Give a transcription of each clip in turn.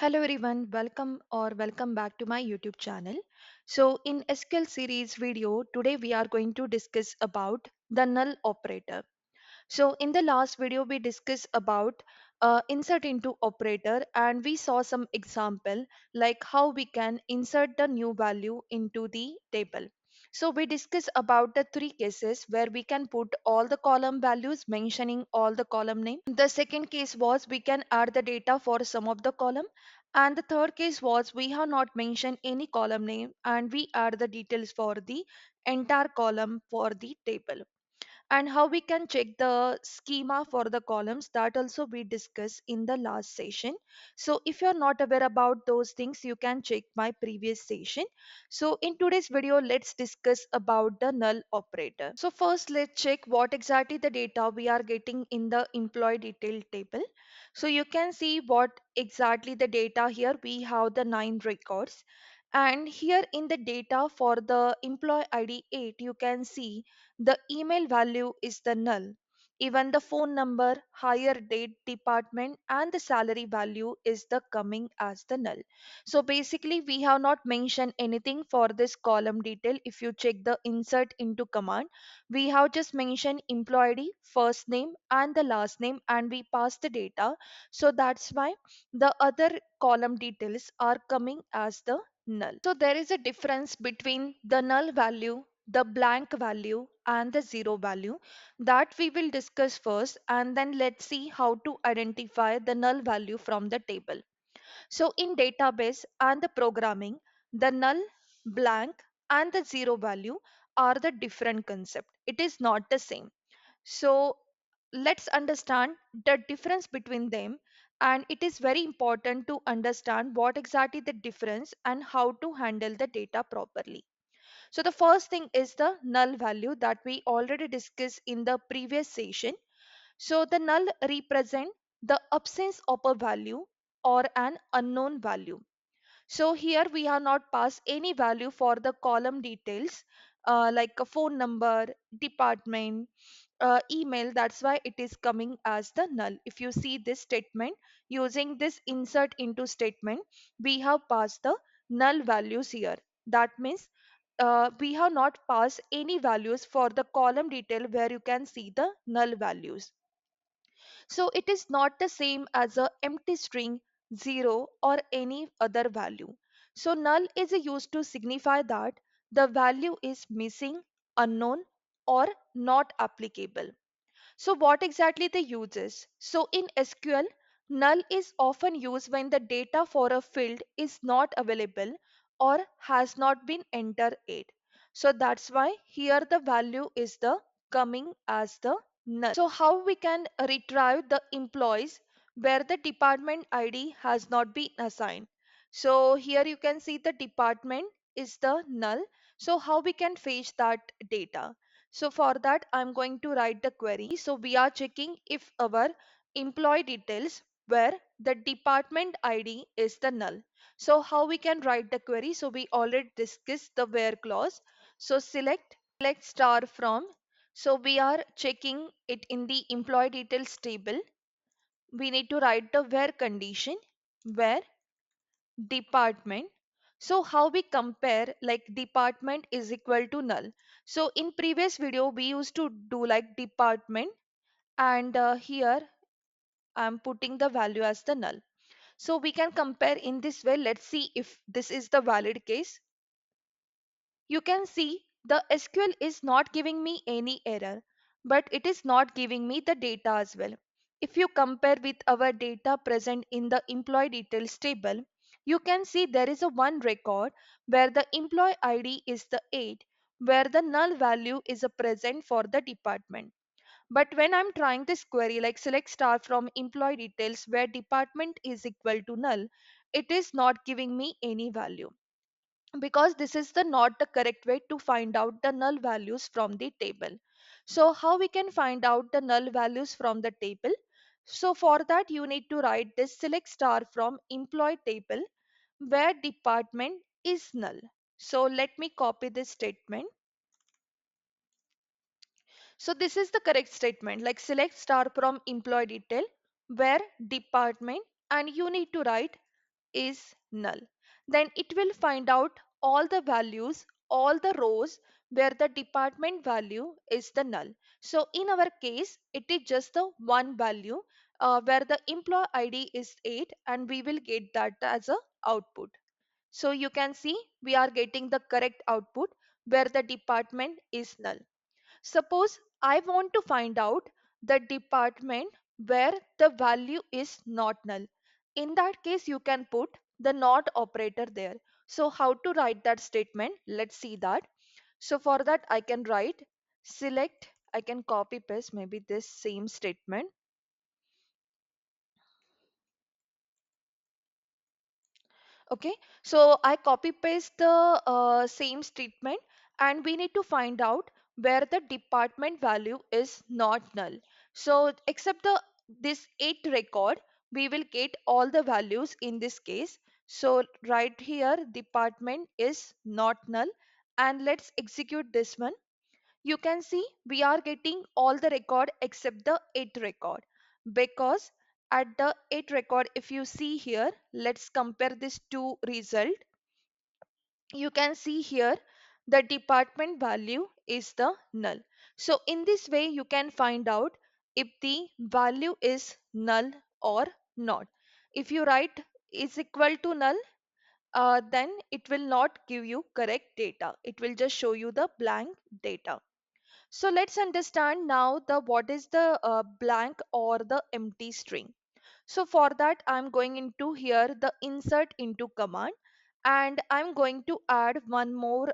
Hello everyone, welcome back to my YouTube channel. So in SQL series video, today we are going to discuss about the null operator. So in the last video we discussed about insert into operator and we saw some example like how we can insert the new value into the table. So we discussed about the three cases where we can put all the column values mentioning all the column name. The second case was we can add the data for some of the column, and the third case was we have not mentioned any column name and we add the details for the entire column for the table. And how we can check the schema for the columns, that also we discussed in the last session. So if you're not aware about those things, you can check my previous session. So in today's video, let's discuss about the null operator. So first let's check what exactly the data we are getting in the employee detail table. So you can see what exactly the data here. We have the 9 records, and here in the data for the employee id 8, you can see the email value is the null. Even the phone number, hire date, department, and the salary value is the coming as the null. So basically, we have not mentioned anything for this column detail. If you check the insert into command, we have just mentioned employee ID, first name, and the last name, and we pass the data. So that's why the other column details are coming as the null. So there is a difference between the null value, the blank value, and the zero value that we will discuss first, and then let's see how to identify the null value from the table. So in database and the programming, the null, blank, and the zero value are the different concept. It is not the same. So let's understand the difference between them, and it is very important to understand what exactly the difference and how to handle the data properly. So the first thing is the null value that we already discussed in the previous session. So the null represent the absence of a value or an unknown value. So here we have not passed any value for the column details, like a phone number, department, email. That's why it is coming as the null. If you see this statement, using this insert into statement, we have passed the null values here. That means we have not passed any values for the column detail where you can see the null values. So it is not the same as a empty string, zero, or any other value. So null is used to signify that the value is missing, unknown, or not applicable. So what exactly the use is? So in SQL, null is often used when the data for a field is not available or has not been entered yet. So that's why here the value is the coming as the null. So how we can retrieve the employees where the department ID has not been assigned. So here you can see the department is the null. So how we can fetch that data? So for that, I'm going to write the query. So we are checking if our employee details where the department ID is the null. So how we can write the query? So we already discussed the where clause. So select star from. So we are checking it in the employee details table. We need to write the where condition, where department. So how we compare like department is equal to null. So in previous video we used to do like department, and here I'm putting the value as the null. So we can compare in this way. Let's see if this is the valid case. You can see the SQL is not giving me any error, but it is not giving me the data as well. If you compare with our data present in the employee details table, you can see there is a one record where the employee ID is the 8, where the null value is a present for the department. But when I'm trying this query like select star from employee details where department is equal to null, it is not giving me any value, because this is the not the correct way to find out the null values from the table. So how we can find out the null values from the table? So for that you need to write this select star from employee table where department is null. So let me copy this statement. So this is the correct statement, like select star from employee detail where department, and you need to write is null. Then it will find out all the values, all the rows where the department value is the null. So in our case, it is just the one value where the employee ID is 8 and we will get that as a output. So you can see we are getting the correct output where the department is null. Suppose I want to find out the department where the value is not null. In that case, you can put the not operator there. So how to write that statement? Let's see that. So for that, I can write select, I can copy paste maybe this same statement. Okay, so I copy paste the same statement and we need to find out where the department value is not null. So except the this 8 record, we will get all the values in this case. So right here, department is not null, and let's execute this one. You can see we are getting all the record except the 8 record, because at the 8 record, if you see here, let's compare this two result. You can see here the department value is the null. So in this way you can find out if the value is null or not. If you write is equal to null, then it will not give you correct data, it will just show you the blank data. So let's understand now the what is the blank or the empty string. So for that, I'm going into here the insert into command, and I'm going to add one more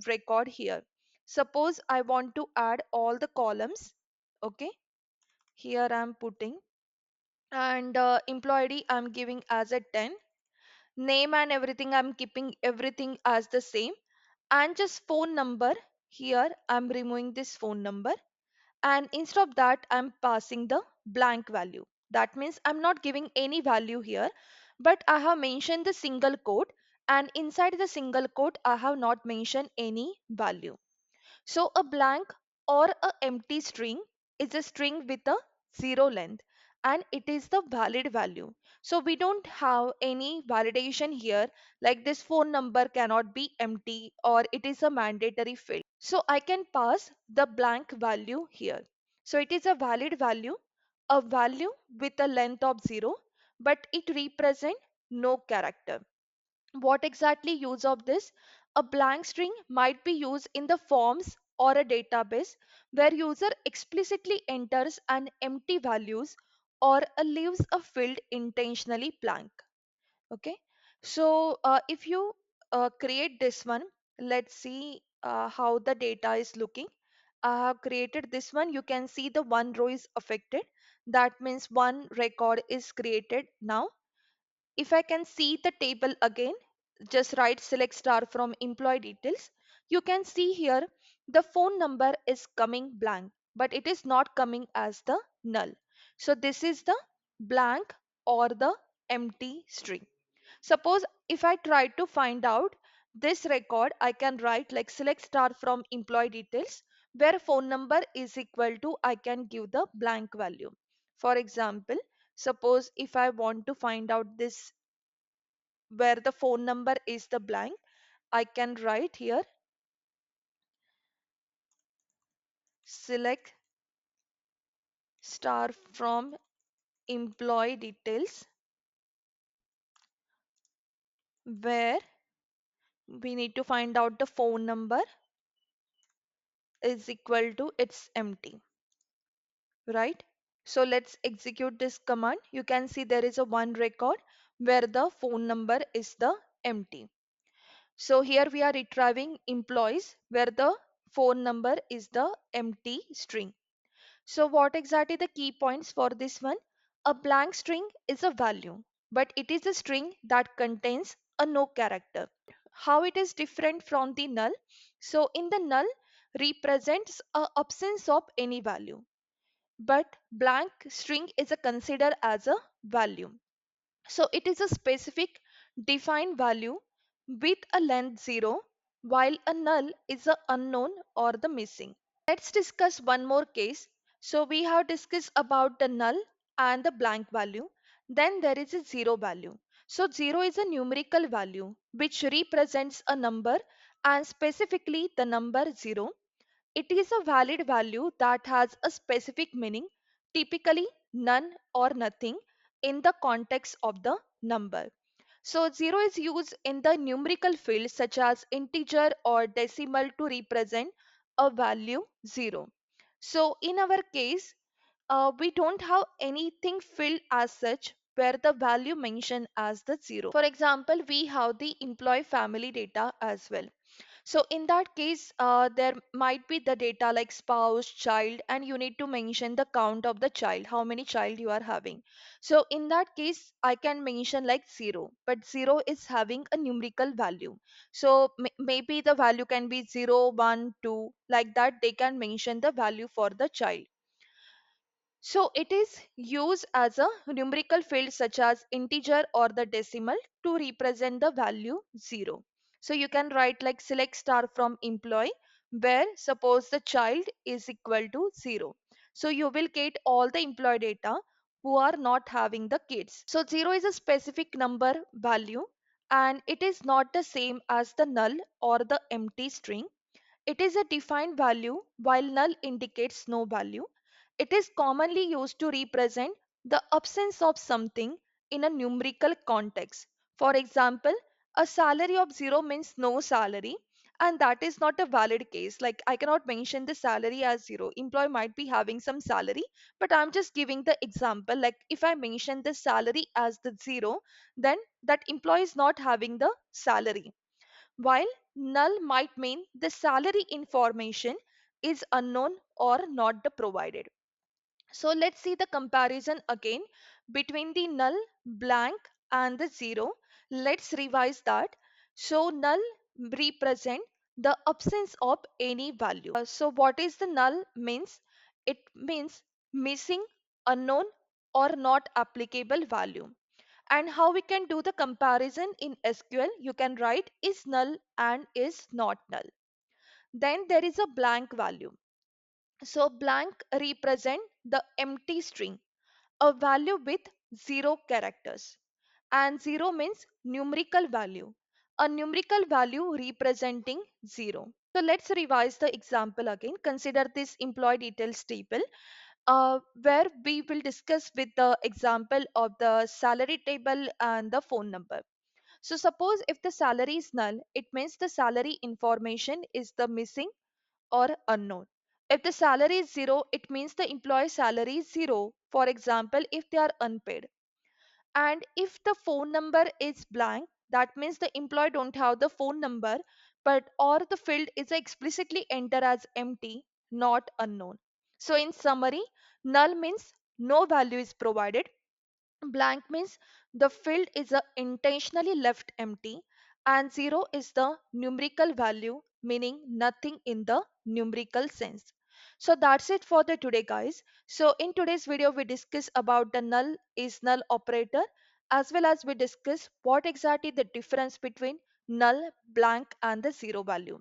record here. Suppose I want to add all the columns. Okay, here I'm putting, and employee ID I'm giving as a 10. Name and everything I'm keeping everything as the same, and just phone number, here I'm removing this phone number, and instead of that I'm passing the blank value. That means I'm not giving any value here, but I have mentioned the single quote, and inside the single quote I have not mentioned any value. So a blank or a empty string is a string with a zero length, and it is the valid value. So we don't have any validation here, like this phone number cannot be empty or it is a mandatory field. So I can pass the blank value here. So it is a valid value, a value with a length of 0, but it represent no character. What exactly use of this? A blank string might be used in the forms or a database where user explicitly enters an empty values or leaves a field intentionally blank. Okay, so if you create this one, let's see how the data is looking. I have created this one. You can see the one row is affected. That means one record is created now. If I can see the table again, just write select star from employee details. You can see here the phone number is coming blank, but it is not coming as the null. So this is the blank or the empty string. Suppose if I try to find out this record, I can write like select star from employee details where phone number is equal to, I can give the blank value. For example, suppose if I want to find out this where the phone number is the blank, I can write here select star from employee details where we need to find out the phone number is equal to it's empty, right? So let's execute this command. You can see there is a one record where the phone number is the empty. So here we are retrieving employees where the phone number is the empty string. So what exactly the key points for this one? A blank string is a value, but it is a string that contains a no character. How it is different from the null? So in the null represents a absence of any value, but blank string is a considered as a value. So it is a specific defined value with a length 0, while a null is a unknown or the missing. Let's discuss one more case. So we have discussed about the null and the blank value. Then there is a zero value. So 0 is a numerical value which represents a number, and specifically the number 0. It is a valid value that has a specific meaning, typically none or nothing, in the context of the number. So 0 is used in the numerical field such as integer or decimal to represent a value 0. So in our case, we don't have anything filled as such where the value mentioned as the 0. For example, we have the employee family data as well. So in that case, there might be the data like spouse, child, and you need to mention the count of the child, how many child you are having. So in that case, I can mention like 0, but 0 is having a numerical value. So maybe the value can be 0, 1, 2, like that they can mention the value for the child. So it is used as a numerical field such as integer or the decimal to represent the value 0. So you can write like select star from employee where suppose the child is equal to 0. So you will get all the employee data who are not having the kids. So 0 is a specific number value and it is not the same as the null or the empty string. It is a defined value while null indicates no value. It is commonly used to represent the absence of something in a numerical context. For example, a salary of 0 means no salary, and that is not a valid case. Like I cannot mention the salary as 0. Employee might be having some salary, but I'm just giving the example. Like if I mention the salary as the 0, then that employee is not having the salary, while null might mean the salary information is unknown or not the provided. So let's see the comparison again between the null, blank and the 0. Let's revise that. So null represent the absence of any value. So what is the null means? It means missing, unknown or not applicable value. And how we can do the comparison in SQL? You can write is null and is not null. Then there is a blank value. So blank represent the empty string, a value with 0 characters. And 0 means numerical value, a numerical value representing 0. So let's revise the example again. Consider this employee details table where we will discuss with the example of the salary table and the phone number. So suppose if the salary is null, it means the salary information is the missing or unknown. If the salary is 0, it means the employee salary is 0. For example, if they are unpaid. And if the phone number is blank, that means the employee don't have the phone number, but or the field is explicitly entered as empty, not unknown. So in summary, null means no value is provided, blank means the field is intentionally left empty, and 0 is the numerical value meaning nothing in the numerical sense. So that's it for the today guys. So in today's video we discuss about the null is null operator, as well as we discuss what exactly the difference between null, blank and the 0 value.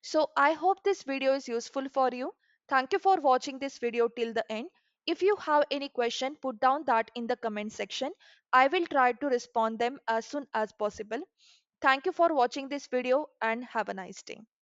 So I hope this video is useful for you. Thank you for watching this video till the end. If you have any question, put down that in the comment section. I will try to respond them as soon as possible. Thank you for watching this video and have a nice day.